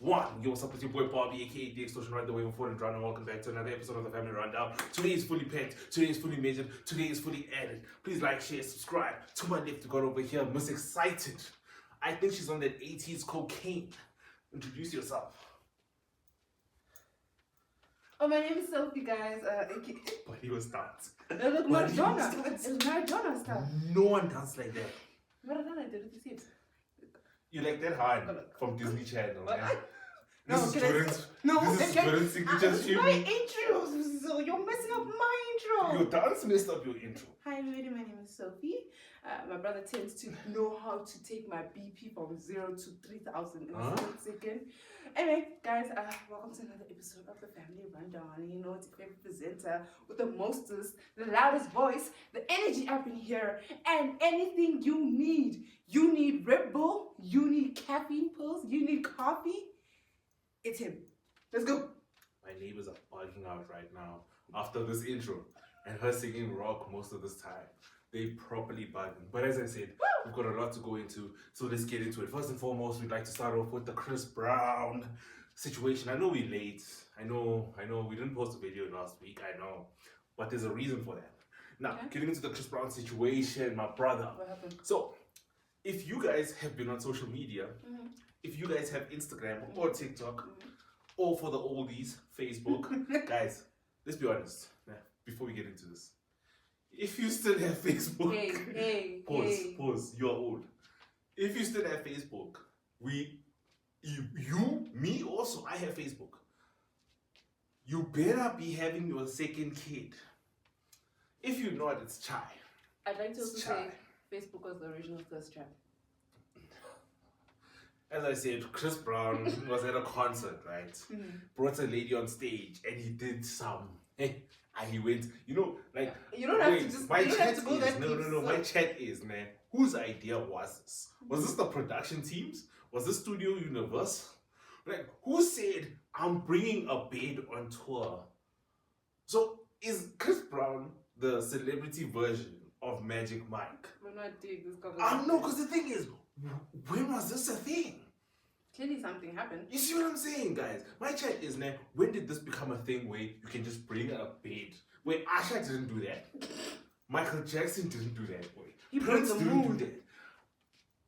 1. Yo, what's up? It's your boy Bobby, aka the Extortion Right the Way before and and welcome back to another episode of the Family Rundown. Today is fully packed, today is fully measured, today is fully added. Please like, share, subscribe. To my left, we got over here, Miss Excited. I think she's on that 80s cocaine. Introduce yourself. Oh, my name is Sophie, guys. But he was starts. Look, Madonna. It's Madonna stuff. No one dances like that. Madonna did it, you see. You like that hard from Disney Channel, yeah? No, This is Jordan's signature shit. My intro, so you're messing up my intro. Your dance messed up your intro. Hi, everybody. My name is Sophie. My brother tends to know how to take my BP from 0 to 3,000 in a second. Anyway, guys, welcome to another episode of the Family Rundown. You know, it's your favorite presenter with the mostest, the loudest voice, the energy up in here, and anything you need. You need Red Bull, you need caffeine pills, you need coffee. It's him. Let's go. My neighbors are bugging out right now after this intro and her singing rock most of this time. They properly bugging. But as I said, we've got a lot to go into, so let's get into it. First and foremost, we'd like to start off with the Chris Brown situation. I know we're late. I know we didn't post a video last week. I know, but there's a reason for that. Now, getting into the Chris Brown situation, my brother. What happened? So, if you guys have been on social media, if you guys have Instagram or TikTok, or for the oldies, Facebook, guys, let's be honest. Before we get into this, if you still have Facebook, pause. You are old. If you still have Facebook, me also, I have Facebook. You better be having your second kid. If you know it, it's Chai. I'd like to also say Facebook was the original thirst trap. As I said, Chris Brown was at a concert, right? Brought a lady on stage and he did some. And he went, you know, like. You don't have to just. My you don't chat have to go is, that no, deep, no, no. so. My chat is, man, whose idea was this? Was this the production team's? Was this Studio Universe? Like, who said, I'm bringing a bed on tour? So, is Chris Brown the celebrity version of Magic Mike? We're not doing this conversation. No, because the thing is, when was this a thing? Clearly something happened. You see what I'm saying, guys? My chat is now, when did this become a thing where you can just bring a bed? Where Asha didn't do that. Michael Jackson didn't do that, boy. Prince didn't do that.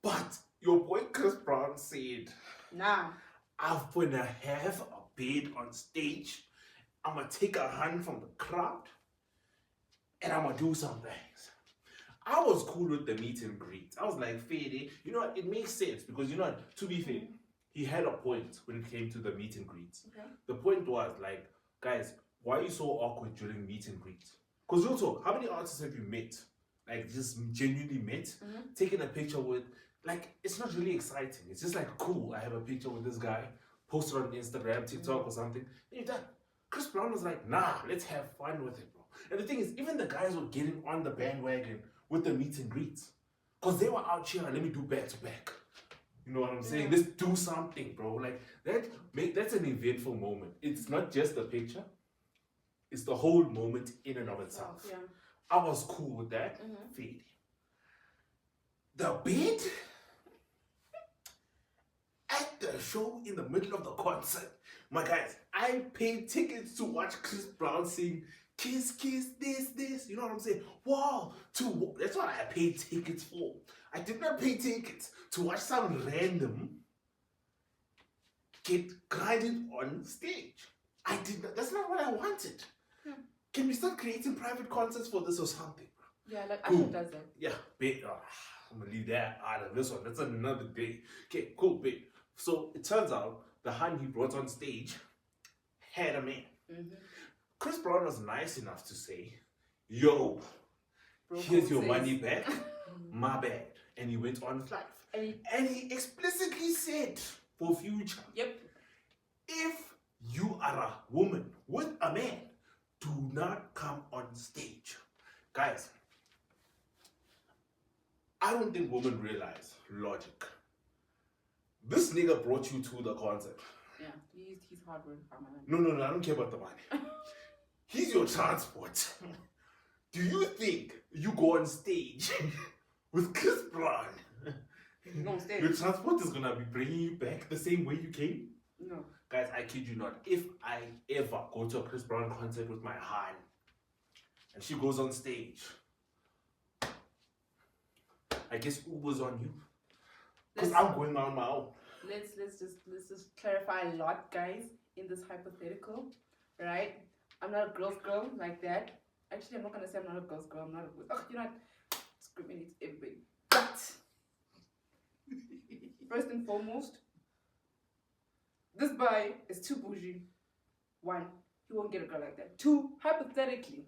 But your boy Chris Brown said, Nah. I'm gonna have a bed on stage. I'm gonna take a hand from the crowd. And I'm gonna do some things. I was cool with the meet and greet. I was like, Fede, you know what? It makes sense because, you know what? To be fair, he had a point when it came to the meet and greets. Okay. The point was like, guys, why are you so awkward during meet and greet? Because real talk, how many artists have you met? Like just genuinely met, taking a picture with, like, it's not really exciting. It's just like, cool, I have a picture with this guy, post it on Instagram, TikTok or something. And you're done. Chris Brown was like, nah, let's have fun with it, bro. And the thing is, even the guys were getting on the bandwagon with the meet and greets. Because they were out here, let me do back to back. You know what I'm saying? Let's do something, bro. Like that's an eventful moment. It's not just the picture. It's the whole moment in and of itself. Yeah. I was cool with that. Fade. The bed at the show in the middle of the concert. My guys, I paid tickets to watch Chris Brown sing Kiss, Kiss, this. You know what I'm saying? Wow. That's what I paid tickets for. I did not pay tickets to watch some random get grinded on stage. I did not. That's not what I wanted. Can we start creating private concerts for this or something? Yeah, like Cool. Asha does that. Yeah, babe. I'm gonna leave that out of this one. That's another day. Okay, cool, babe. So it turns out the hand he brought on stage had a man. Chris Brown was nice enough to say, yo, here's your money back, my bad. And he went on with life. And he explicitly said, for future, if you are a woman with a man, do not come on stage. Guys, I don't think women realize logic. This nigga brought you to the concert. Yeah, he's hard work. No, I don't care about the money. He's your transport. Do you think you go on stage with Chris Brown? Your transport is gonna be bringing you back the same way you came? No. Guys, I kid you not. If I ever go to a Chris Brown concert with my Han and she goes on stage, I guess Uber's on you. Because I'm going on my own. Let's just clarify a lot, guys, in this hypothetical, right? I'm not a girl's girl like that. Actually, I'm not gonna say I'm not a girl's girl. I'm not a girl. Oh, you're not discriminating everybody. But first and foremost, this boy is too bougie. One, he won't get a girl like that. Two, hypothetically,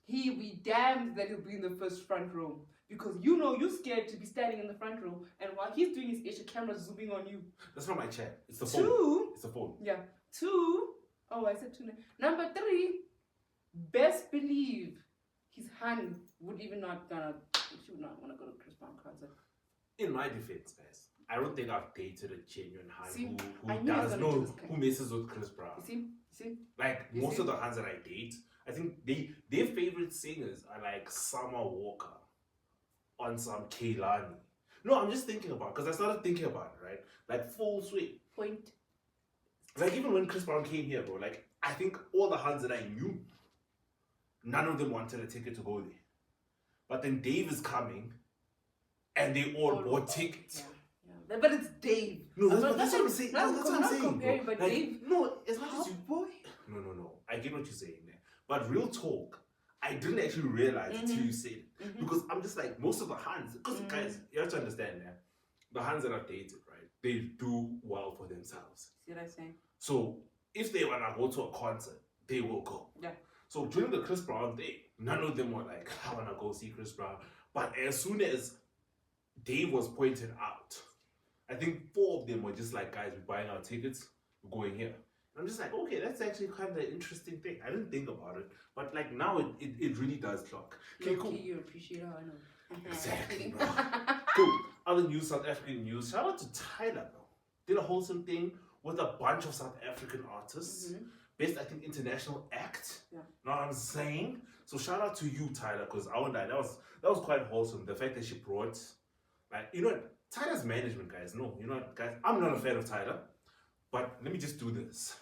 he be damned that he'll be in the first front row. Because you know you're scared to be standing in the front row, and while he's doing his ish, the camera's zooming on you. That's not my chair. It's the phone. Two. It's the phone. Yeah. Two. Oh, I said two. Number three. Best believe his hand would even not gonna. She would not want to go to Chris Brown concert. In my defense, guys, I don't think I've dated a genuine Han I who knew I was does gonna know do this who messes with Chris Brown. You see? Like You most see? of the Hans that I date, I think their favorite singers are like Summer Walker on some Kehlani. No, I'm just thinking about because I started thinking about it, right? Like full sweep. Point. Like even when Chris Brown came here, bro, like I think all the Hans that I knew, none of them wanted a ticket to go there. But then Dave is coming, and they all bought tickets. Yeah. But it's Dave. No, that's what I'm saying. That's That's what I'm saying, comparing, bro. but Like, Dave. no, as much as you. Boy. No. I get what you're saying there. But real talk, I didn't actually realize until you said it. Because I'm just like, most of the Hans, because guys, you have to understand that the Hans that I've dated, right, they do well for themselves. See what I'm saying? So if they want to go to a concert, they will go. Yeah. So during the Chris Brown thing, none of them were like, I want to go see Chris Brown. But as soon as Dave was pointed out, I think 4 of them were just like, guys, we're buying our tickets, we're going here. And I'm just like, okay, that's actually kind of an interesting thing. I didn't think about it, but like now it really does clock. Okay, cool. You appreciate how I know. Exactly, bro. Cool. Other news, South African news. Shout out to tyla, bro. Did a wholesome thing with a bunch of South African artists. Best, I think, international act. Yeah. Know what I'm saying? So shout out to you, tyla, because I won't lie, that was quite wholesome. The fact that she brought, like, you know what, tyla's management, guys. No, you know what, guys, I'm not a fan of tyla, but let me just do this.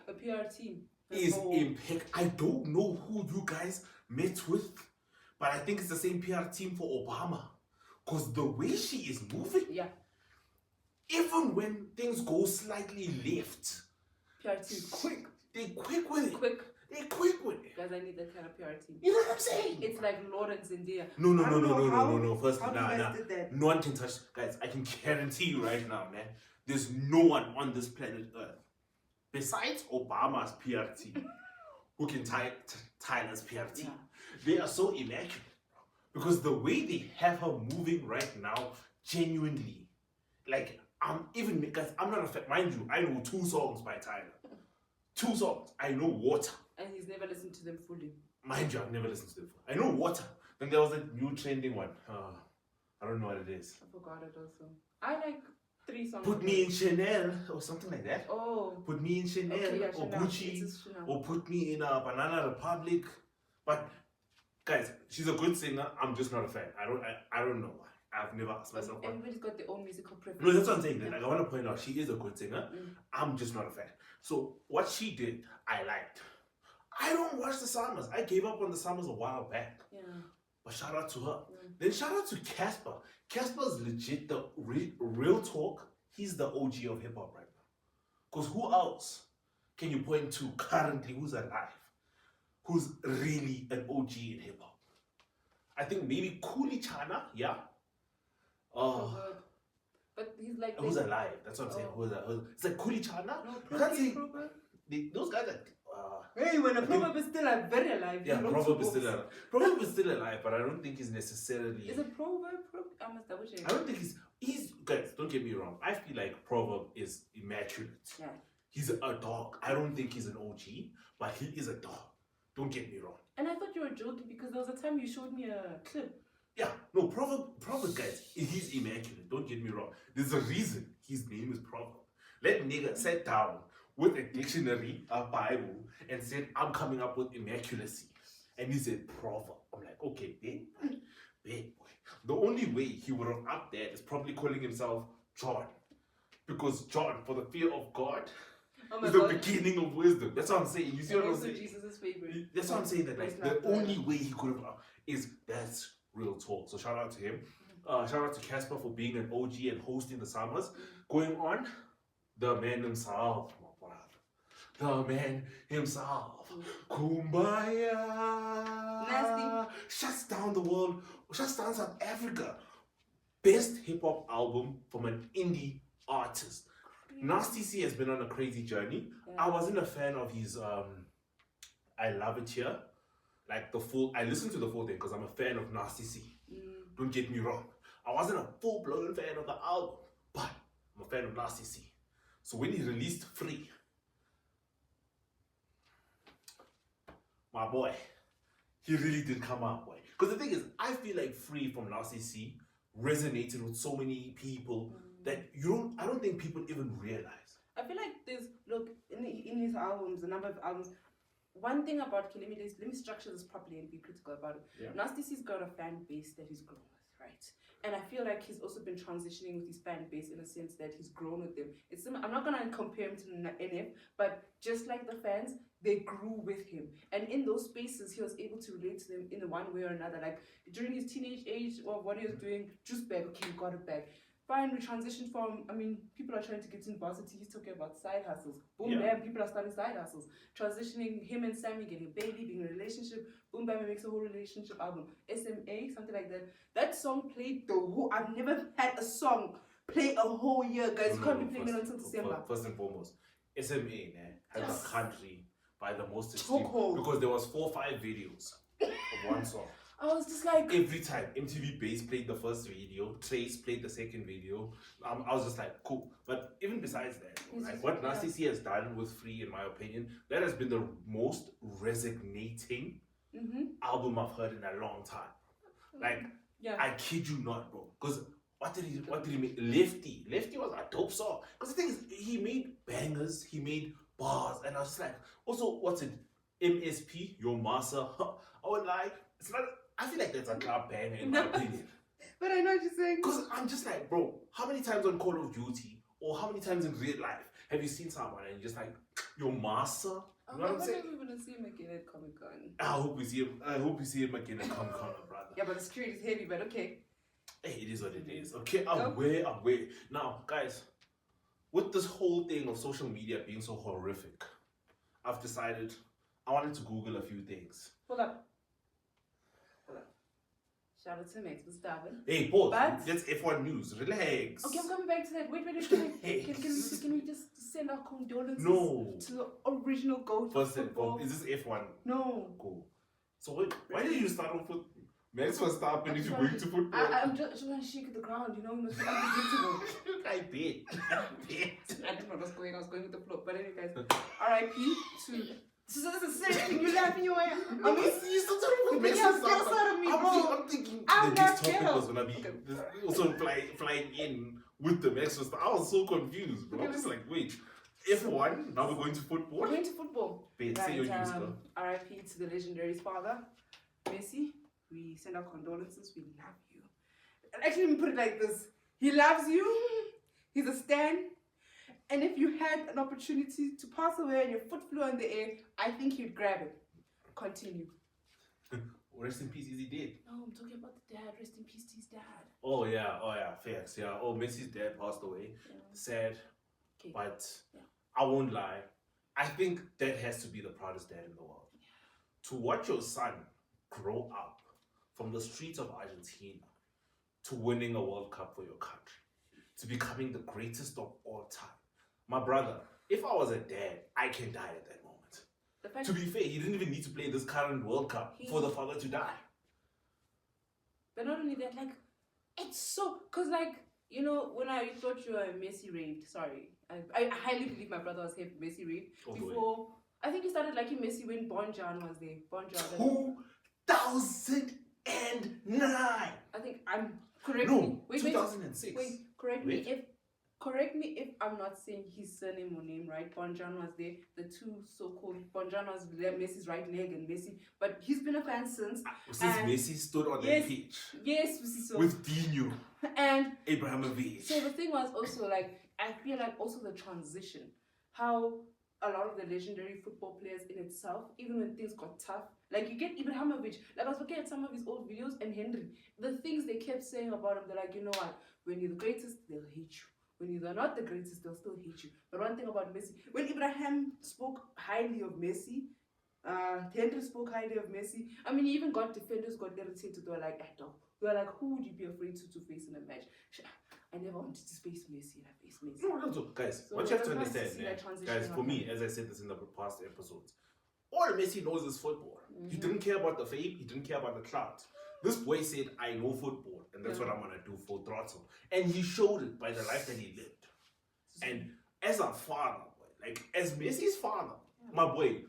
A PR team. Is impeccable. I don't know who you guys met with, but I think it's the same PR team for Obama. Because the way she is moving, Yeah. even when things go slightly left, PR team. Quick. they're quick with it. Quick. They're quick with it. Guys, I need that kind of PR team. You know what I'm saying? It's like Lawrence India. No. First, how nah. you guys did that? No one can touch. Guys, I can guarantee you right now, man. There's no one on this planet Earth, besides Obama's PR team, who can tie Tyler's PR team. Yeah. They are so immaculate. Because the way they have her moving right now, genuinely, like, because I'm not a fan, mind you, I know 2 songs by Tyler. 2 songs. I know Water. And he's never listened to them fully. Mind you, I've never listened to them. I know Water. Then there was a new trending one. I don't know what it is. I forgot it also. I like 3 songs. Put me in Chanel or something like that. Oh. Put me in Chanel or Chanel. Gucci It's Chanel. or put me in a Banana Republic. But guys, she's a good singer. I'm just not a fan. I don't know why. I've never asked myself why. Everybody's got their own musical preference. No, that's what I'm saying. Like, I want to point out, she is a good singer. I'm just not a fan. So what she did, I liked. I don't watch the Summers. I gave up on the Summers a while back. Yeah. But shout out to her. Then shout out to Casper. Casper's legit the real talk. He's the OG of hip hop right now. Because who else can you point to currently who's alive? Who's really an OG in hip hop? I think maybe Kuli Chana, yeah. But he's like. Who's alive? That's what I'm saying. It's like Kuli Chana. No, You can't say those guys are. Hey, when a proverb is still very alive. Yeah, Proverb is still alive. Proverb is still alive, but I don't think he's necessarily. Is a proverb? I must double check. I don't think he's guys. Don't get me wrong. I feel like Proverb is immaculate. Yeah. He's a dog. I don't think he's an OG, but he is a dog. Don't get me wrong. And I thought you were joking because there was a time you showed me a clip. Yeah, no, Proverb, guys, he's immaculate. Don't get me wrong. There's a reason his name is Proverb. That nigga sat down with a dictionary, a Bible, and said, I'm coming up with immaculacy. And he said, Proverb. I'm like, okay, big boy. The only way he would have upped that is probably calling himself John. Because John, for the fear of God, Oh my is the God. beginning of wisdom. That's what I'm saying. You see what I'm Also saying? Jesus' favorite. That's what I'm saying. That like It's the not only way he could have is that's real talk. So shout out to him. Shout out to Casper for being an OG and hosting the summers. Going on, the man himself, my brother. The man himself. Kumbaya. Nasty. Shuts down the world. Shuts down South Africa. Best hip hop album from an indie artist. Nasty C has been on a crazy journey. Yeah. I wasn't a fan of his I Love It Here. Like the full, I listened to the full thing because I'm a fan of Nasty C. Don't get me wrong. I wasn't a full-blown fan of the album, but I'm a fan of Nasty C. So when he released Free, my boy, he really did come out, boy. Because the thing is, I feel like Free from Nasty C resonated with so many people that I don't think people even realize. I feel like there's, look, in his albums, the number of albums, one thing about let me structure this properly and be critical about it. Yeah. Nasty C's got a fan base that he's grown with, right? And I feel like he's also been transitioning with his fan base in a sense that he's grown with them. I'm not gonna compare him to NF, but just like the fans, they grew with him. And in those spaces, he was able to relate to them in one way or another. Like during his teenage age or what he was doing, juice bag, okay, we got it back. Fine, we transitioned from, people are trying to get in varsity, he's talking about side hustles. Boom, bam, people are starting side hustles. Transitioning, him and Sammy getting a baby, being in a relationship, boom, bam, he makes a whole relationship album. SMA, something like that. That song played the whole, I've never had a song play a whole year, guys. You can't be playing it until December. First and foremost, SMA had Yes. the country by the most extreme. Because there was 4 or 5 videos of one song. I was just like, Every time MTV Base played the first video, Trace played the second video, I was just like, cool. But even besides that, like what Nasty C has done with Free, in my opinion, that has been the most resonating album I've heard in a long time. Like, I kid you not, bro. Because what did he make? Lefty was a dope song. Because the thing is, he made bangers, he made bars, and I was just like, also, what's it? MSP, Your Massa. I would like, it's not. I feel like that's a club banger in my opinion. But I know what you're saying. Because I'm just like, bro, how many times on Call of Duty or how many times in real life have you seen someone and you're just like, Your Massa? You know what I'm saying? We're gonna see him again at Comic Con. I hope we see him again at Comic Con, brother. Yeah, but the security is heavy, but okay. Hey, it is what it is. Okay, I'm aware. Now, guys, with this whole thing of social media being so horrific, I've decided I wanted to Google a few things. Hold up. Shout out to Max Verstappen. Hey, pause. But That's F1 news. Relax. okay, I'm coming back to that. Wait. Can we just send our condolences to the original GOAT of football? Is this F1? No. Cool. So why did you start off with Max Verstappen if you're going to football? I'm just trying to shake the ground, you know, we must be unpredictable. I bet. I didn't know what was going on. I was going with the flow. But anyway, guys, RIP to... So this is serious thing. You're laughing your way. I mean, you still talking about Max Verstappen. I'm thinking the next topic was gonna be also flying in with the Max Verstappen. I was so confused, bro. I'm just like, wait, F1. Now we're going to football. We're going to football. Babe, say your news, girl. RIP to the legendary's father, Messi. We send our condolences. We love you. Actually, let me put it like this: he loves you. He's a stan. And if you had an opportunity to pass away and your foot flew in the air, I think you'd grab it. Continue. Rest in peace, is he dead? No, I'm talking about the dad. Rest in peace to his dad. Oh yeah, facts. Yeah. Oh, Messi's dad passed away. Yeah. Sad. Okay. But I won't lie. I think that has to be the proudest dad in the world. Yeah. To watch your son grow up from the streets of Argentina to winning a World Cup for your country, to becoming the greatest of all time. My brother, if I was a dad, I can die at that moment. To be fair, he didn't even need to play this current World Cup for the father to die. But not only that, like, it's so... Because, like, you know, when I thought you were Messi raved, sorry, I highly believe my brother was Messi raved. Before, I think he started liking Messi when Bonjan was there. 2009! I think I'm... Correct no, me. Wait, 2006. Wait, correct me if... correct me if I'm not saying his surname or name right. Bonjan was there. The two so-called Bonjan was there, Messi's right leg and Messi. But he's been a fan since. Since Messi stood on yes, that pitch. Yes, we see so. With Dino. And Abramovich. So the thing was also like, I feel like also the transition. How a lot of the legendary football players in itself, even when things got tough, like you get Ibrahimovic, like I was looking at some of his old videos, and Henry, the things they kept saying about him, they're like, you know what, when you're the greatest, they'll hate you. When you're not the greatest, they'll still hate you. But one thing about Messi, when Ibrahim spoke highly of Messi, Henry spoke highly of Messi, I mean, even got defenders got irritated. They were like, they were like, who would you be afraid to face in a match? I never wanted to face Messi, and I faced Messi. No, guys, so what you have to understand, guys, for me, as I said this in the past episodes, all Messi knows is football. He didn't care about the fame, he didn't care about the clout. This boy said, I know football, and that's what I'm going to do full throttle. And he showed it by the life that he lived. And as a father, like, as Messi's father, my boy,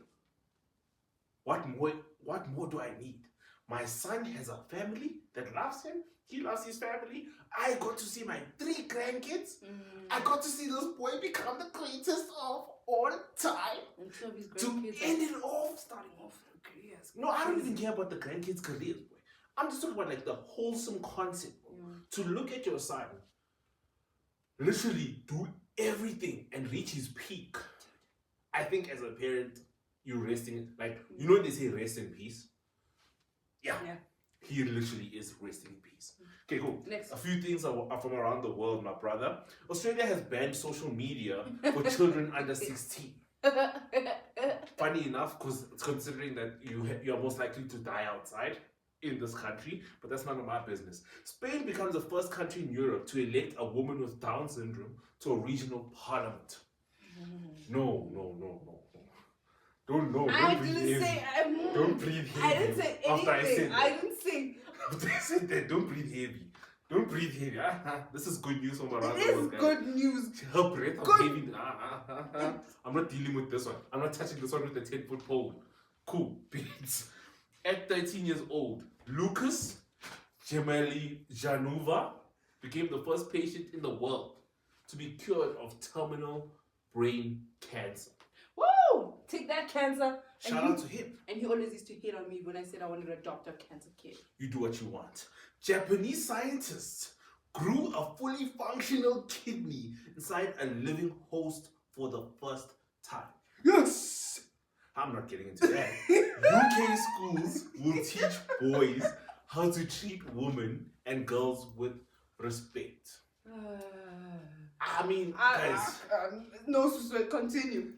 what more do I need? My son has a family that loves him. He loves his family. I got to see my 3 grandkids. I got to see this boy become the greatest of all time. And two of his to grandkids end it off. starting off their careers. No, I don't even care about the grandkids' careers, boy. I'm just talking about like the wholesome concept. To look at your son literally do everything and reach his peak. I think as a parent, you're resting, like, you know when they say rest in peace? Yeah. He literally is resting in peace. Okay, cool. Next. A few things are from around the world, my brother. Australia has banned social media for children under 16. Funny enough, because it's considering that you're most likely to die outside in this country, but that's none of my business. Spain becomes the first country in Europe to elect a woman with Down syndrome to a regional parliament. No. Don't breathe heavy. Don't breathe heavy. I didn't say anything. After I said that, don't breathe heavy. Don't breathe heavy. This is good news from around the world, guys. Good news. Her breath of heavy. I'm not dealing with this one. I'm not touching this one with a 10-foot pole. Cool. Beats. At 13 years old, Lucas Januva became the first patient in the world to be cured of terminal brain cancer. Woo! Take that, cancer. Shout out to him. And he always used to hit on me when I said I wanted to adopt a cancer kid. You do what you want. Japanese scientists grew a fully functional kidney inside a living host for the first time. Yes! I'm not getting into that. UK schools will teach boys how to treat women and girls with respect. I mean, guys. No, continue.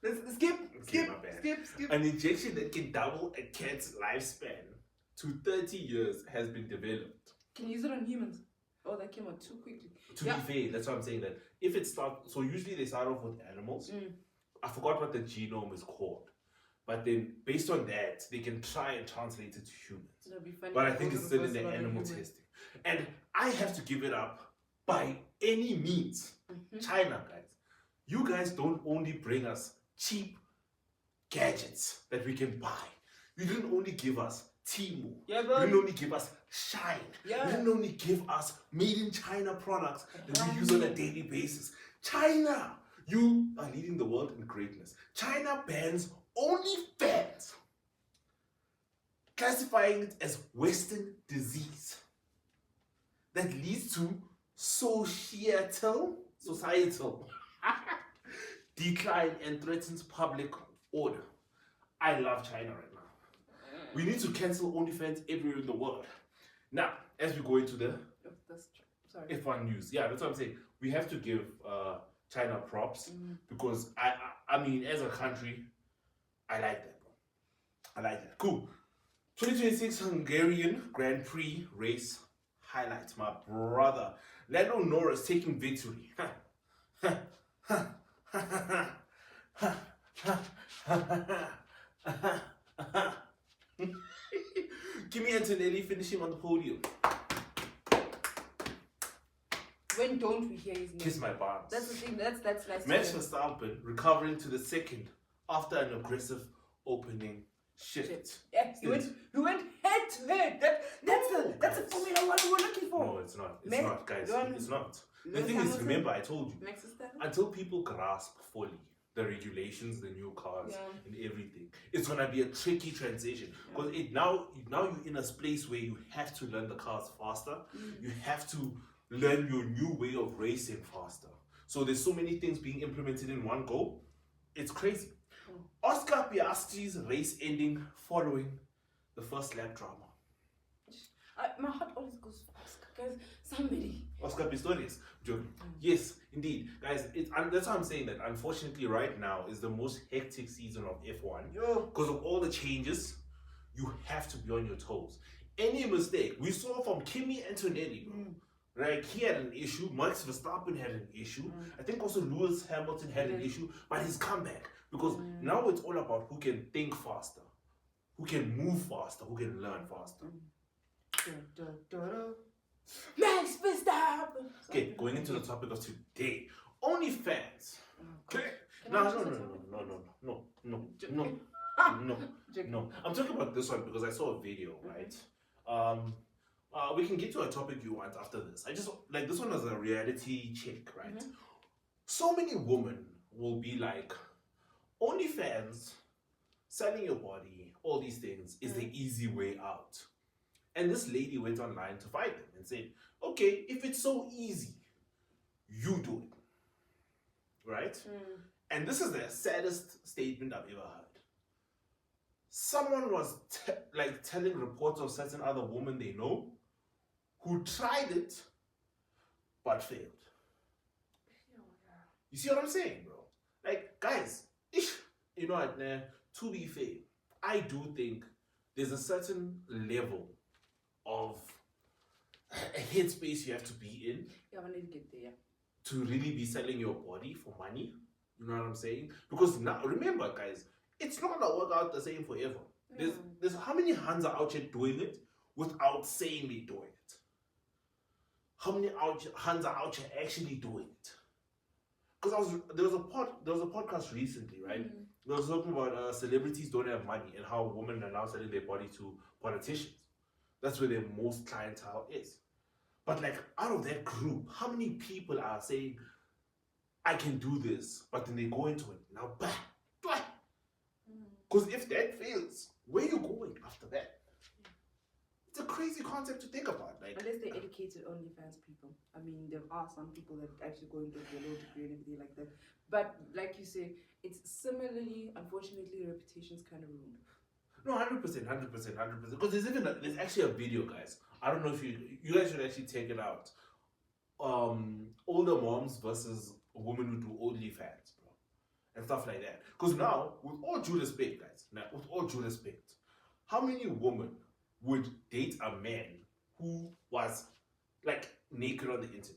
Let's skip. An injection that can double a cat's lifespan to 30 years has been developed. Can you use it on humans? Oh, that came out too quickly. To be fair, that's what I'm saying. That if it starts, so usually they start off with animals. I forgot what the genome is called. But then, based on that, they can try and translate it to humans. It'll be funny. But I think it's still in the animal testing. And I have to give it up by any means. China, guys. You guys don't only bring us cheap gadgets that we can buy. You didn't only give us Temu. You didn't only give us Shine. You didn't only give us made in China products that we use on a daily basis. China, you are leading the world in greatness. China bans OnlyFans, classifying it as Western disease that leads to societal decline and threatens public order. I love China right now. We need to cancel OnlyFans everywhere in the world. Now, as we go into the F1 news, that's what I'm saying. We have to give China props because I mean, as a country, I like that, bro. I like that. Cool. 2026 Hungarian Grand Prix race highlights, my brother. Lando Norris taking victory. Kimi Antonelli finishing on the podium. When don't we hear his name? Kiss my buns. That's the thing. That's nice. Max Verstappen recovering to the second after an aggressive opening shift. Yeah, he went head to head. That's the Formula 1 we're looking for. No, it's not. It's not, guys. It's not. The thing is, remember, I told you, Max's style? until people grasp fully the regulations, the new cars, and everything, it's gonna be a tricky transition because now you're in a space where you have to learn the cars faster. You have to learn your new way of racing faster. So there's so many things being implemented in one go. It's crazy. Oscar Piastri's race ending following the first lap drama. My heart always goes for Oscar, guys. Somebody. Oscar Pistorius. Yes, indeed. Guys, that's why I'm saying that unfortunately right now is the most hectic season of F1. Because of all the changes, you have to be on your toes. Any mistake, we saw from Kimi Antonelli, right? He had an issue. Max Verstappen had an issue. I think also Lewis Hamilton had an issue, but he's come back. Because now it's all about who can think faster, who can move faster, who can learn faster. Max Verstappen. Okay, going into the topic of today, OnlyFans. Okay. No. I'm talking about this one because I saw a video, right? We can get to a topic you want after this. I just like this one as a reality check, right? So many women will be like, OnlyFans, selling your body, all these things is the easy way out. And this lady went online to fight them and said, okay, if it's so easy, you do it. Right? And this is the saddest statement I've ever heard. Someone was telling reports of certain other women they know who tried it but failed. You see what I'm saying, bro? Like, guys, you know what, to be fair, I do think there's a certain level of a headspace you have to be in to really be selling your body for money. You know what I'm saying? Because now, remember, guys, it's not gonna work out the same forever. There's how many hands are out here doing it without saying they're doing it? How many hands are out here actually doing it? Because there was a podcast recently, right? They was talking about celebrities don't have money and how women are now selling their body to politicians. That's where their most clientele is. But like out of that group, how many people are saying, I can do this, but then they go into it now, because if that fails, where are you going after that? It's a crazy concept to think about. Like, unless they're educated OnlyFans people. I mean, there are some people that actually go and get their law degree and everything like that. But like you say, it's similarly, unfortunately, reputation's kind of ruined. No, 100%. Because there's actually a video, guys. I don't know if you guys should actually check it out. Older moms versus women who do OnlyFans, bro, and stuff like that. Because now, with all due respect, guys, how many women would date a man who was like naked on the internet?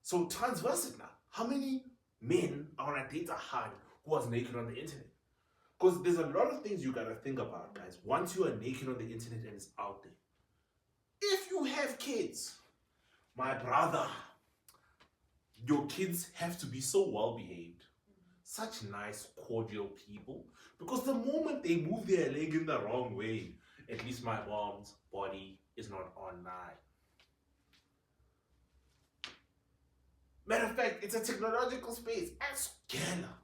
So transverse it now. How many men are gonna date a hard who was naked on the internet? Because there's a lot of things you gotta think about, guys. Once you are naked on the internet and it's out there, if you have kids, my brother, your kids have to be so well behaved, such nice, cordial people. Because the moment they move their leg in the wrong way, at least my mom's body is not online. Matter of fact, it's a technological space. Ask Gala.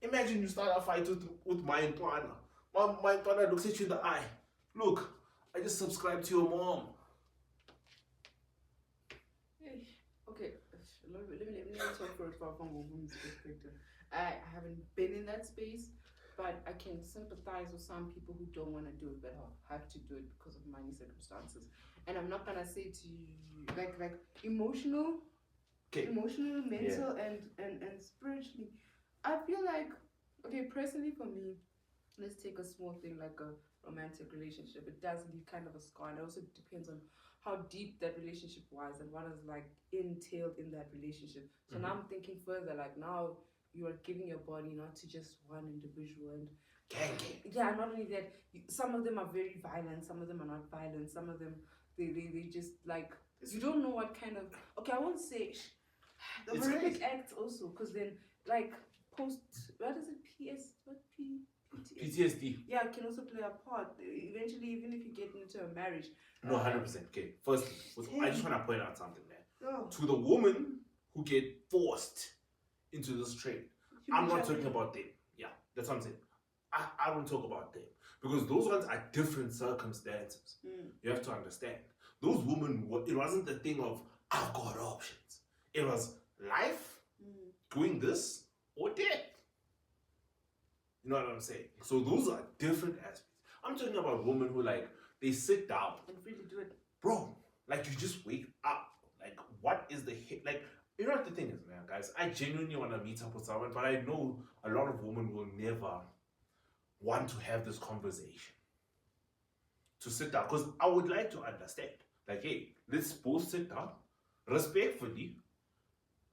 Imagine you start a fight with my Ntwana. My Ntwana looks at you in the eye. Look, I just subscribed to your mom. Okay, let me talk from a woman's perspective. I haven't been in that space, but I can sympathize with some people who don't want to do it but have to do it because of money circumstances. And I'm not gonna say to you like emotional, mental, and spiritually. I feel like, okay, personally for me, let's take a small thing like a romantic relationship. It does leave kind of a scar, and it also depends on how deep that relationship was and what is like entailed in that relationship. So now I'm thinking further, like now you are giving your body not to just one individual, and yeah, not only that, some of them are very violent, some of them are not violent, some of them they just like, you don't know what kind of, okay, I won't say the horrific acts also, because then like post, what is it, PTSD. Yeah, it can also play a part. Eventually, even if you get into a marriage. No, 100%. Okay, firstly, I just want to point out something there. Oh. To the women who get forced into this trade, I'm not talking about them. Yeah, that's what I'm saying. I don't talk about them. Because those ones are different circumstances. You have to understand. Those women, it wasn't the thing of, I've got options. It was life, doing this, or death. You know what I'm saying? So those are different aspects. I'm talking about women who, like, they sit down. And really do it. Bro, like, you just wake up. Like, what is the hit? Like, you know what the thing is, man, guys? I genuinely want to meet up with someone, but I know a lot of women will never want to have this conversation. To sit down. Because I would like to understand. Like, hey, let's both sit down. Respectfully.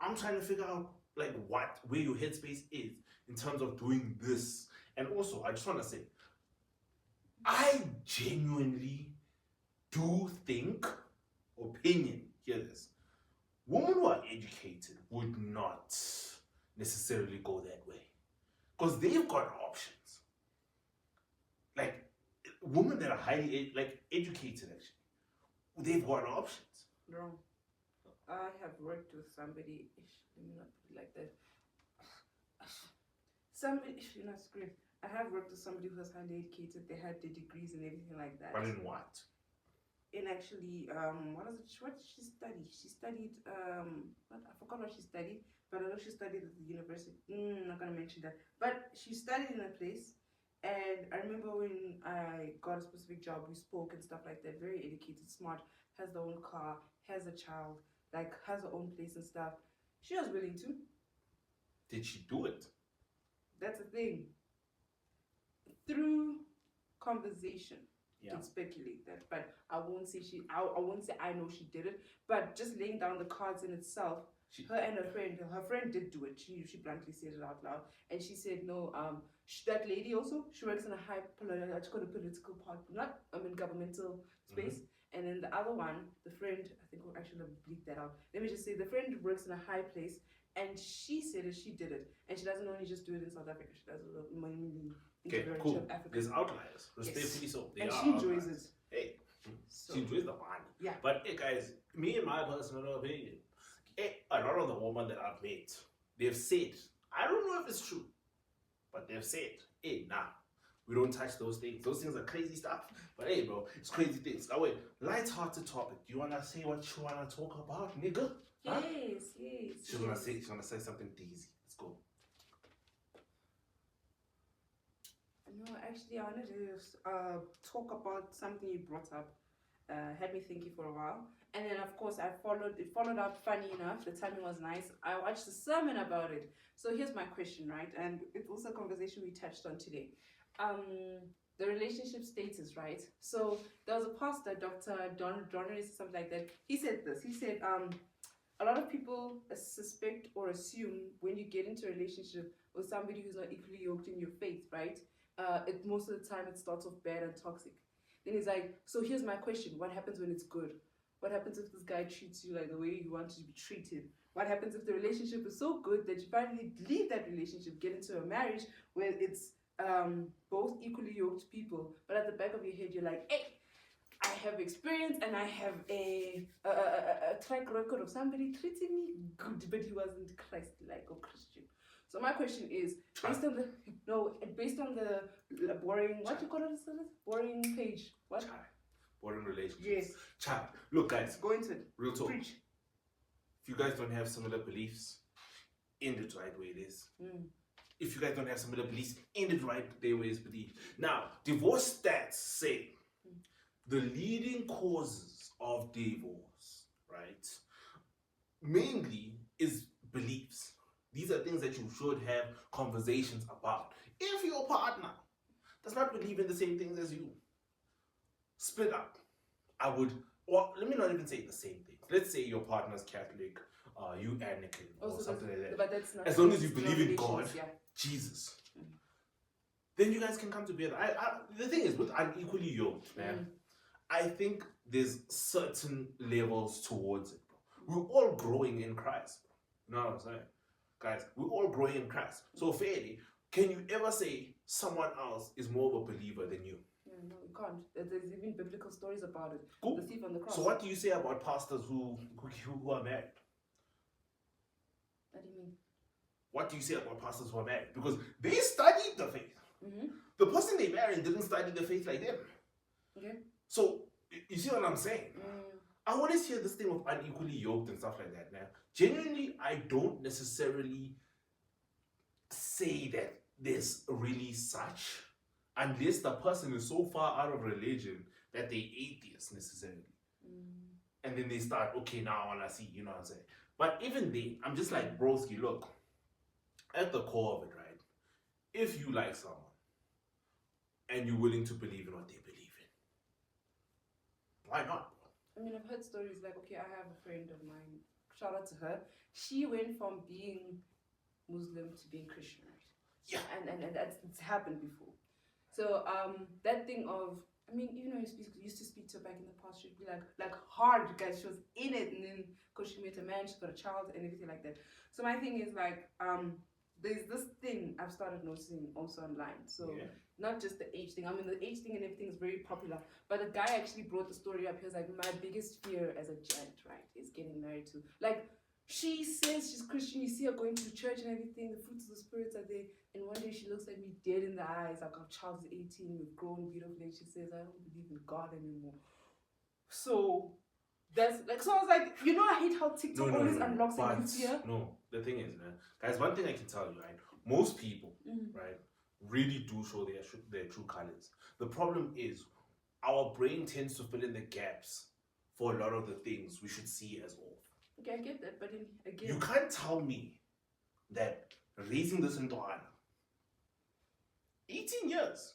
I'm trying to figure out, like, where your headspace is in terms of doing this. And also, I just want to say, I genuinely do think, opinion, hear this, women who are educated would not necessarily go that way. Because they've got options. Like, women that are highly, educated, actually, they've got options. Wrong. I have worked with somebody, let me not put it like that. Somebody, you're not screwed. I have worked with somebody who was highly educated. They had their degrees and everything like that. But in what? In actually, what did she study? She studied, I forgot what she studied, but I know she studied at the university. I'm not gonna mention that. But she studied in a place, and I remember when I got a specific job, we spoke and stuff like that. Very educated, smart, has her own car, has a child, like has her own place and stuff. She was willing to. Did she do it? That's the thing. Through conversation, you can speculate that, but I won't say I won't say I know she did it, but just laying down the cards in itself, her and her friend did do it. She bluntly said it out loud, and she said no. That lady also, she works in a political part, not governmental space. And then the other one, the friend, I think we'll actually bleep that out. Let me just say the friend works in a high place, and she said that she did it, and she doesn't only just do it in South Africa. She does it in cool. Africa. There's outliers, respectfully so. And she enjoys it. Hey, she enjoys the money. Yeah. But hey, guys, me and my personal opinion, a lot of the women that I've met, they've said, I don't know if it's true, but they've said, hey, nah, we don't touch those things. Those things are crazy stuff. But hey, bro, it's crazy things. Oh, wait, light-hearted topic. Do you want to say what you want to talk about, nigga? Huh? Yes. She's gonna say something easy. Let's go. No, actually, I wanted to talk about something you brought up. Had me thinking for a while, and then of course I followed up. Funny enough, the timing was nice. I watched a sermon about it. So here's my question, right? And it's also a conversation we touched on today. The relationship status, right? So there was a pastor, Dr. Don or something like that. He said this. He said, a lot of people suspect or assume when you get into a relationship with somebody who's not equally yoked in your faith, right? Most of the time it starts off bad and toxic. Then he's like, so here's my question. What happens when it's good? What happens if this guy treats you like the way you want to be treated? What happens if the relationship is so good that you finally leave that relationship, get into a marriage where it's both equally yoked people, but at the back of your head you're like, hey, I have experience and I have a track record of somebody treating me good, but he wasn't Christ-like or Christian. So my question is, based on the boring, what you call it? Boring page. What? Boring relationships. Yes. Chat. Look, guys. Go into it. Real talk. Preach. If you guys don't have similar beliefs, end it right where it is. If you guys don't have similar beliefs, end it right there where it's believed. Now, divorce stats say the leading causes of divorce, right, mainly is beliefs. These are things that you should have conversations about. If your partner does not believe in the same things as you, split up. Or let me not even say the same things. Let's say your partner's Catholic, you Anglican, or something like that. But that's not as long as you believe in God, yeah. Jesus, then you guys can come together. The thing is, with unequally yoked, man, I think there's certain levels towards it. We're all growing in Christ. You know what I'm saying? Guys, we're all growing in Christ. So fairly, Can you ever say someone else is more of a believer than you? Yeah, no, you can't. There's even biblical stories about it. Cool. The thief on the cross. So what do you say about pastors who are married? What do you mean? What do you say about pastors who are married? Because they studied the faith. Mm-hmm. The person they married didn't study the faith like them. Okay. So you see what I'm saying? I always hear this thing of unequally yoked and stuff like that. Now, genuinely, I don't necessarily say that there's really such, unless the person is so far out of religion that they atheists necessarily. And then they start, okay, now I want to see, you know what I'm saying? But even then, I'm just like, broski, look, at the core of it, right? If you like someone and you're willing to believe in what they believe in, why not? I mean, I've heard stories like, okay, I have a friend of mine, shout out to her. She went from being Muslim to being Christian, right? Yeah. And that's it's happened before. So that thing of, I mean, even when you used to speak to her back in the past, she'd be like hard, guys. She was in it, and then because she met a man, she's got a child and everything like that. So my thing is like, there's this thing I've started noticing also online. So not just the age thing. I mean, the age thing and everything is very popular. But the guy actually brought the story up. He was like, my biggest fear as a gent, right, is getting married to, like, she says she's Christian, you see her going to church and everything, the fruits of the spirits are there, and one day she looks at me dead in the eyes, like our child is 18, we've grown beautifully, and she says, I don't believe in God anymore. So that's like, so I was like, you know, I hate how TikTok always unlocks a new fear. No, the thing is, man, guys, one thing I can tell you, right, most people, right, really do show their true colors. The problem is, our brain tends to fill in the gaps for a lot of the things we should see as off. Okay, I get that, but then again, you can't tell me that raising this into Ghana, 18 years,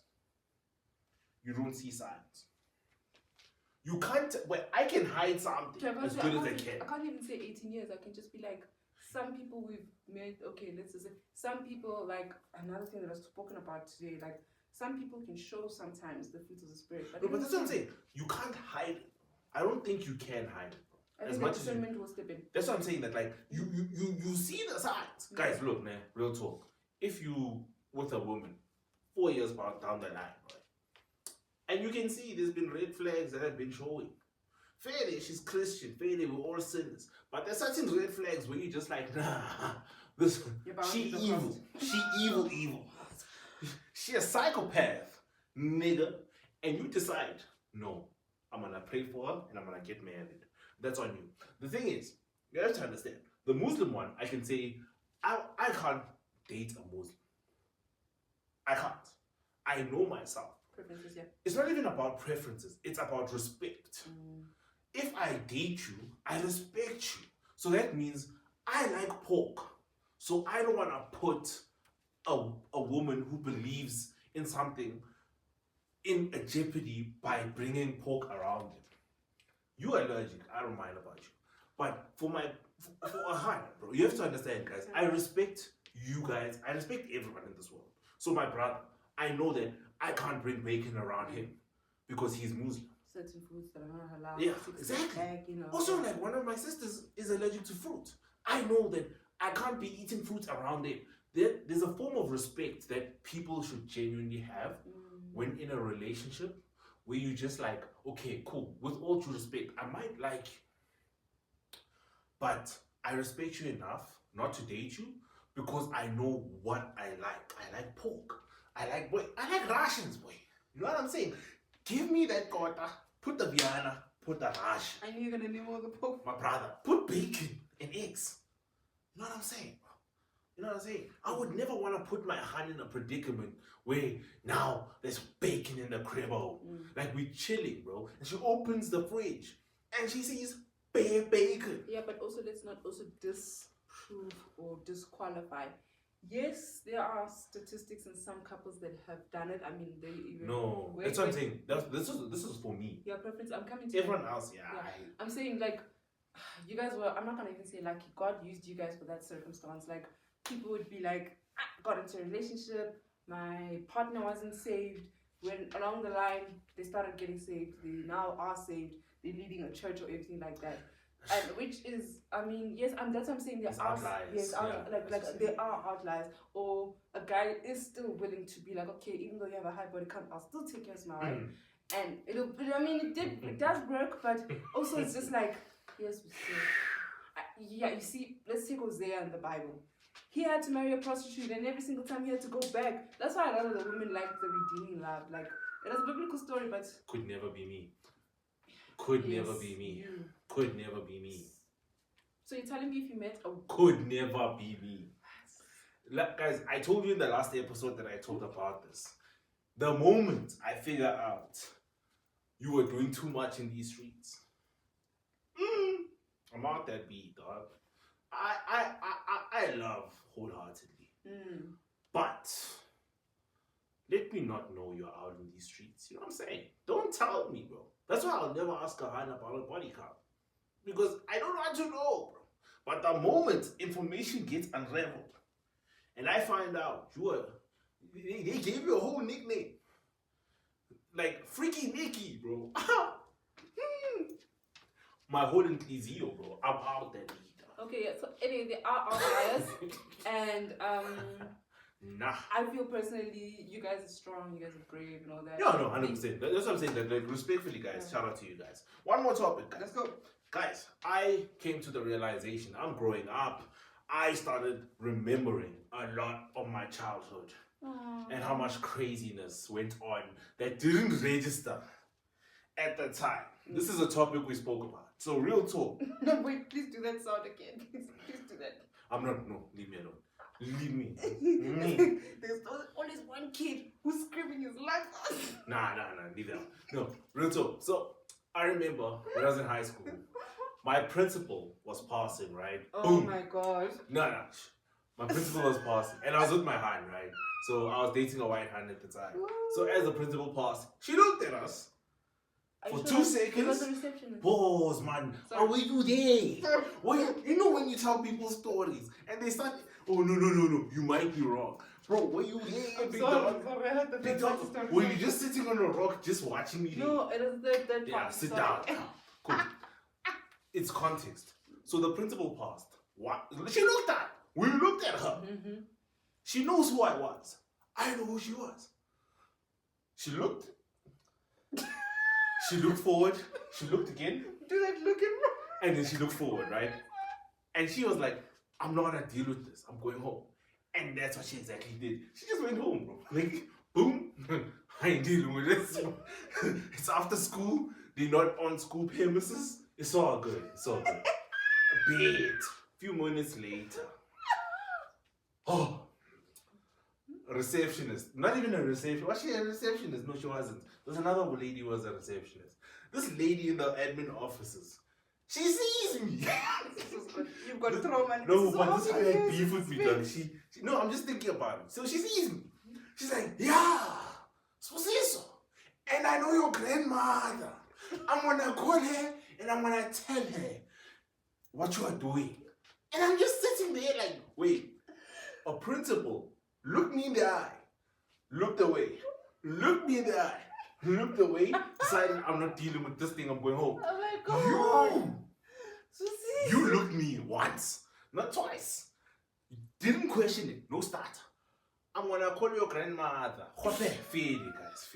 you don't see signs. You can't, well, I can hide something as good as I can. I can't even say 18 years, I can just be like, some people we've met, okay, let's just say, some people, like, another thing that I've spoken about today, like, some people can show sometimes the fruit of the spirit. But that's what I'm saying. You can't hide it. I don't think you can hide it. As much as will step in. That's what I'm saying. That like you see the signs, guys. Look, man. Real talk. If you with a woman 4 years down the line, right, and you can see there's been red flags that have been showing. Fairly, she's Christian. Fairly, we're all sinners. But there's certain red flags where you just like, nah, this she evil. She evil. She a psychopath, nigga. And you decide, no, I'm gonna pray for her and I'm gonna get married. That's on you. The thing is, you have to understand, the Muslim one, I can say, I can't date a Muslim. I can't. I know myself. Preferences, yeah. It's not even about preferences. It's about respect. If I date you, I respect you. So that means I like pork. So I don't want to put a woman who believes in something in a jeopardy by bringing pork around him. You're allergic. I don't mind about you. But for a hand, bro, you have to understand, guys. I respect you guys. I respect everyone in this world. So my brother, I know that I can't bring bacon around him because he's Muslim. Certain foods that are not halal. Yeah, exactly. You know. Also, like one of my sisters is allergic to fruit. I know that I can't be eating fruit around him. There's a form of respect that people should genuinely have when in a relationship where you just like, okay, cool, with all due respect, I might like you, but I respect you enough not to date you because I know what I like. I like pork. I like rations, boy. You know what I'm saying? Give me that kota, put the Vienna, put the rash. I knew you're gonna name all the pork. My brother, put bacon and eggs. You know what I'm saying? You know what I'm saying? I would never want to put my hand in a predicament where now there's bacon in the cribbo. Like we're chilling, bro. And she opens the fridge and she sees bare bacon. Yeah, but also let's not also disprove or disqualify. Yes, there are statistics in some couples that have done it. I mean, they even... No, that's what I'm saying. This is for me. Your preference, I'm coming to everyone else, yeah. I'm saying, like, you guys were... I'm not going to even say, like, God used you guys for that circumstance. Like, people would be like, I got into a relationship, my partner wasn't saved. When along the line, they started getting saved. They now are saved. They're leading a church or everything like that. And which is, I mean, yes, that's what I'm saying. There It's are outliers, yes, yeah, like that's what I'm there are outliers, or a guy is still willing to be like, okay, even though you have a high body count, I'll still take your smile, right? And I mean, it does work, but also it's just like, yes, we see. Yeah, you see, let's take Hosea in the Bible. He had to marry a prostitute, and every single time he had to go back. That's why a lot of the women like the redeeming love. Like, it is a biblical story, but Could never be me. Could never be me. You. Could never be me. So you're telling me if you met a Could never be me. Like, guys, I told you in the last episode that I told about this. The moment I figure out you were doing too much in these streets, I'm out that beat, dog. I love wholeheartedly. But let me not know you're out in these streets. You know what I'm saying? Don't tell me, bro. That's why I'll never ask a hand about a body count. Because I don't want to know, bro. But the moment information gets unraveled and I find out they gave you a whole nickname. Like Freaky Nicky, bro. My whole Inquisio, bro. I'm out there, leader. Okay, yeah, so anyway, there are outliers. And Nah. I feel personally, you guys are strong, you guys are brave and all that. No, 100%. That's what I'm saying. Like, respectfully, guys, shout out to you guys. One more topic, guys. Let's go. Guys, I came to the realization, I'm growing up, I started remembering a lot of my childhood. Aww. And how much craziness went on that didn't register at the time. This is a topic we spoke about. So real talk. No, wait, please do that sound again. Please do that. Leave me alone. Leave me. There's always one kid who's screaming his life out. Nah, leave it out. No, real talk. So I remember when I was in high school, my principal was passing, right? Oh Boom. my god. No. My principal was passing, and I was with my hand, right? So I was dating a white hand at the time. So as the principal passed, she looked at us for 2 seconds. It was a receptionist. Pause, man. Sorry. How were you there? You know when you tell people stories and they start, oh no, you might be wrong. Bro, were you there, big dog? Sorry, I heard Big dog. Were you just sitting on a rock just watching me? No, it is that part. Yeah, sit down. Cool. It's context. So the principal passed. What? She looked at. We looked at her. Mm-hmm. She knows who I was. I know who she was. She looked. She looked forward. She looked again. Do that look at And then she looked forward, right? And she was like, I'm not gonna deal with this. I'm going home. And that's what she exactly did. She just went home, bro. Like, boom. I ain't dealing with this. It's after school. They're not on school premises. It's all good. A bit. A few minutes later. Oh. A receptionist. Not even a receptionist. Was she a receptionist? No, she wasn't. There's another lady who was a receptionist. This lady in the admin offices. She sees me. You've got trauma. No, but this guy had beef with me, dog. No, I'm just thinking about it. So she sees me. She's like, yeah, so. And I know your grandmother. I'm gonna call her and I'm gonna tell her what you are doing. And I'm just sitting there like, wait, a principal looked me in the eye, looked away, looked me in the eye, looked away, decided I'm not dealing with this thing, I'm going home. Oh my god. You looked me once, not twice. You didn't question it, no start. I'm gonna call your grandmother. Fairly, guys,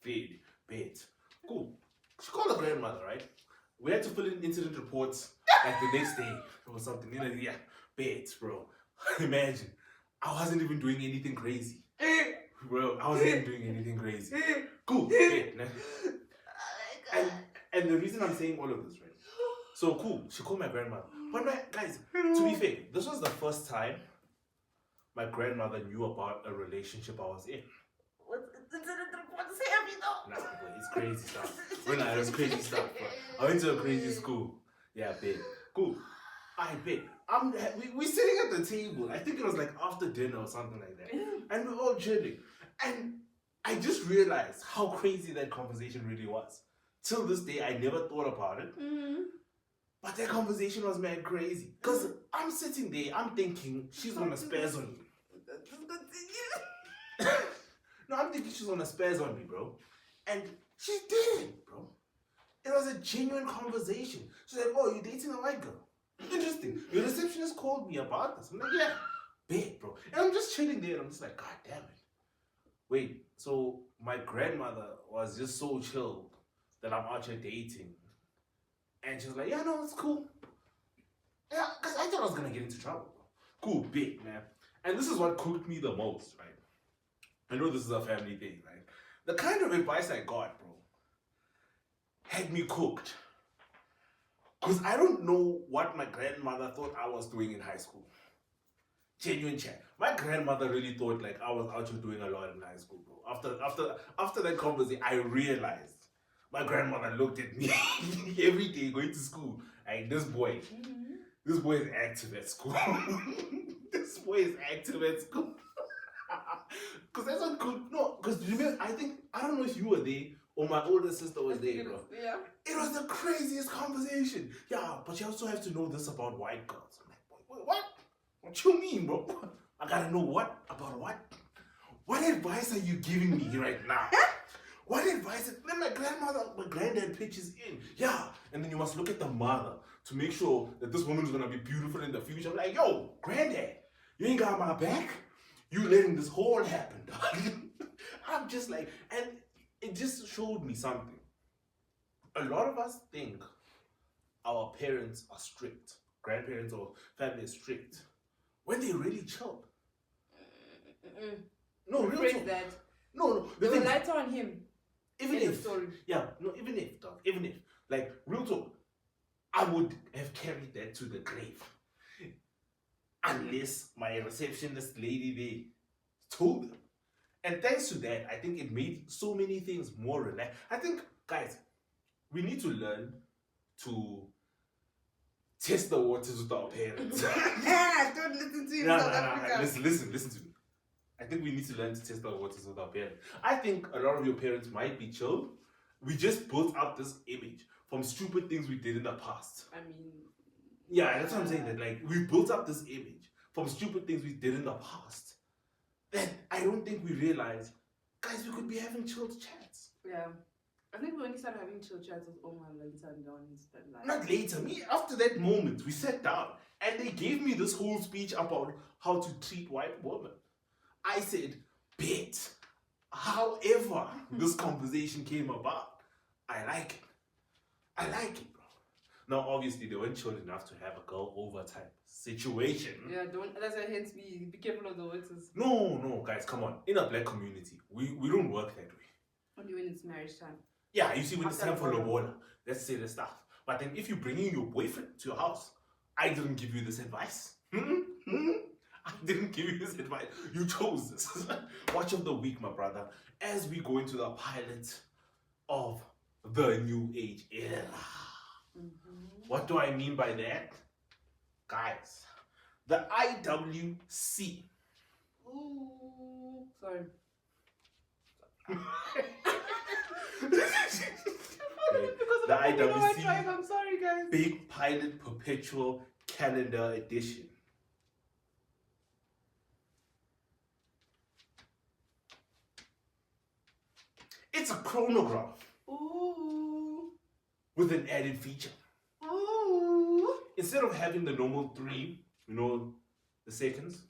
fairly, bet. Cool. She called her grandmother, right? We had to fill in incident reports like the next day or something. Yeah, bet, bro. Imagine. I wasn't even doing anything crazy. Bro, I wasn't even doing anything crazy. Cool. Bet. And the reason I'm saying all of this, right? So cool. She called my grandmother. But guys, to be fair, this was the first time my grandmother knew about a relationship I was in. Nah, boy, it's crazy stuff. It was crazy stuff, bro. I went to a crazy school. Yeah, babe. Cool. I bet. We're sitting at the table. I think it was like after dinner or something like that. And we're all chilling. And I just realized how crazy that conversation really was. Till this day, I never thought about it. But that conversation was mad crazy. Because I'm sitting there, I'm thinking she's gonna spaz on me. No, I'm thinking she's gonna spaz on me, bro. And she didn't, bro. It was a genuine conversation. She's like, oh, you're dating a white girl. Interesting. Your receptionist called me about this. I'm like, yeah, big, bro. And I'm just chilling there and I'm just like, God damn it. Wait, so my grandmother was just so chilled that I'm out here dating. And she's like, yeah, no, it's cool. Yeah, because I thought I was going to get into trouble. Cool, big, man. And this is what cooked me the most, right? I know this is a family thing, right? The kind of advice I got, bro, had me cooked. Because I don't know what my grandmother thought I was doing in high school. Genuine chat. My grandmother really thought like I was out here doing a lot in high school, bro. After that conversation, I realized my grandmother looked at me every day going to school. Like, this boy is active at school. This boy is active at school. Because that's not good. No, because remember, I don't know if you were there or my older sister was there, bro. Yeah. It was the craziest conversation. Yeah, but you also have to know this about white girls. I'm like, what? What you mean, bro? I gotta know what? About what? What advice are you giving me right now? What advice? Then my granddad pitches in. Yeah, and then you must look at the mother to make sure that this woman is gonna be beautiful in the future. I'm like, yo, granddad, you ain't got my back. You letting this whole happen, dog. I'm just like, and it just showed me something. A lot of us think our parents are strict, grandparents or family is strict, when they really chilled. No, real talk. That. No. They were lighter on him. Even if, like, real talk, I would have carried that to the grave. Unless my receptionist lady there told them. And thanks to that, I think it made so many things more relaxed. I think, guys, we need to learn to test the waters with our parents. Don't listen to you, South Africa. Listen to me. I think we need to learn to test the waters with our parents. I think a lot of your parents might be chill. We just built up this image from stupid things we did in the past. I mean... Yeah, that's what I'm saying. That like we built up this image from stupid things we did in the past. That I don't think we realize, guys, we could be having chilled chats. Yeah. I think we only started having chill chats with Oma later and down instead. Like... Not later. Me, after that moment, we sat down and they gave me this whole speech about how to treat white women. I said, bet. However, this conversation came about, I like it, bro. Now, obviously, they weren't chill enough to have a girl over type situation. Yeah, that's why hence be careful of the waters. No, guys, come on. In a black community, we don't work that way. Only when it's marriage time. Yeah, you see, when it's time for lobola, let's say the stuff. But then if you're bringing your boyfriend to your house, I didn't give you this advice. I didn't give you this advice. You chose this. Watch of the week, my brother, as we go into the pilot of the new age era. What do I mean by that? Guys, the IWC. Ooh, sorry. The IWC I'm sorry, guys. Big Pilot Perpetual Calendar Edition. It's a chronograph. Ooh. With an added feature. Ooh. Instead of having the normal 3, the seconds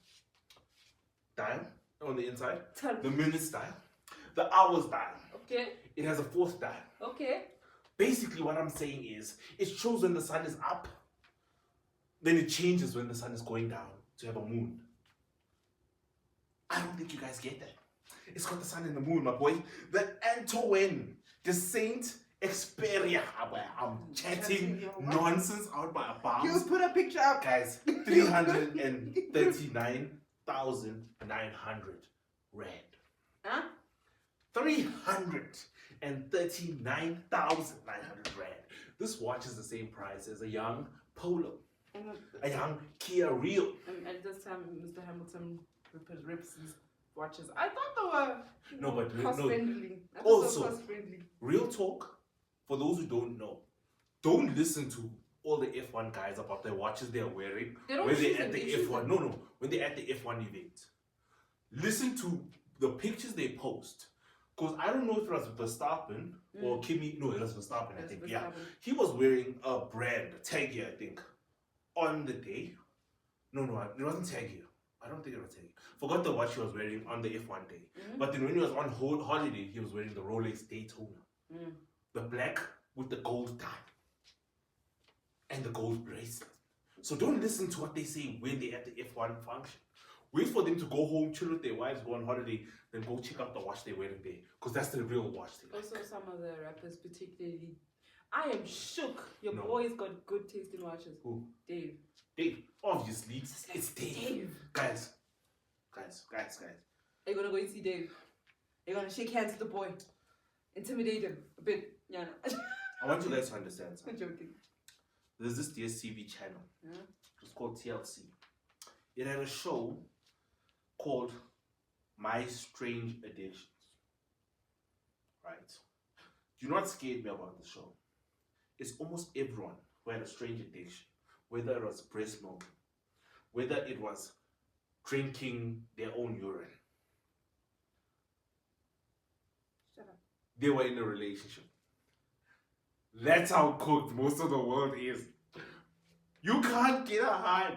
dial on the inside, the minutes dial, the hours dial. Okay. It has a 4th dial. Okay. Basically, what I'm saying is, it shows when the sun is up, then it changes when the sun is going down to have a moon. I don't think you guys get that. It's got the sun and the moon, my boy. The Antoine de Saint Experia. I'm chatting nonsense out my bounds. You put a picture up. Guys, 339,900 rand. Huh? 339,900 rand. This watch is the same price as a young Polo, a young Kia Rio. At this time, Mr. Hamilton rips his watches. I thought they were cost-friendly. Also, real talk, for those who don't know, don't listen to all the F1 guys about the watches they're wearing when they're at the F1. When they're at the F1 event. Listen to the pictures they post Because I don't know if it was Verstappen or Kimi. No, it was Verstappen, I think. Yeah. Verstappen. He was wearing a brand, Taggy, I think, on the day. No, it wasn't Taggy. I don't think it was Taggy. Forgot the watch he was wearing on the F1 day. But then when he was on holiday, he was wearing the Rolex Daytona. The black with the gold tie. And the gold bracelet. So don't listen to what they say when they're at the F1 function. Wait for them to go home, chill with their wives, go on holiday, then go check out the watch they're wearing there. Because that's the real watch they like. Also, some of the rappers, particularly. I am shook. Your boy's got good taste in watches. Who? Dave. Dave. Obviously. It's Dave. Guys. Are you gonna go and see Dave? Are you gonna shake hands with the boy? Intimidate him a bit. Yeah. I want you guys to understand I'm something. joking. There's this DSTV channel. It's called TLC. It had a show called My Strange Addictions. Right? Do not scare me about the show. It's almost everyone who had a strange addiction. Whether it was breast milk, whether it was drinking their own urine. Shut up. They were in a relationship. That's how cooked most of the world is. You can't get a hand.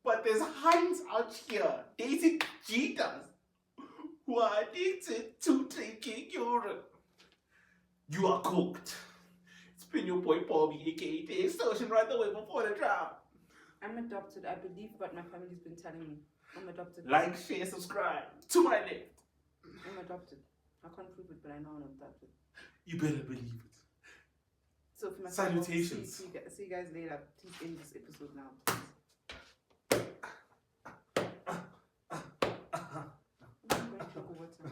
But there's hands out here dating cheaters who are addicted to drinking urine. You are cooked. It's been your boy Bobby, aka the extortion right away before the trial. I'm adopted. I believe what my family's been telling me. I'm adopted. Like, share, subscribe to my left. I'm adopted. I can't prove it, but I know I'm adopted. You better believe it. So for my Salutations. See you guys later. Please end this episode now. I'm going to go water.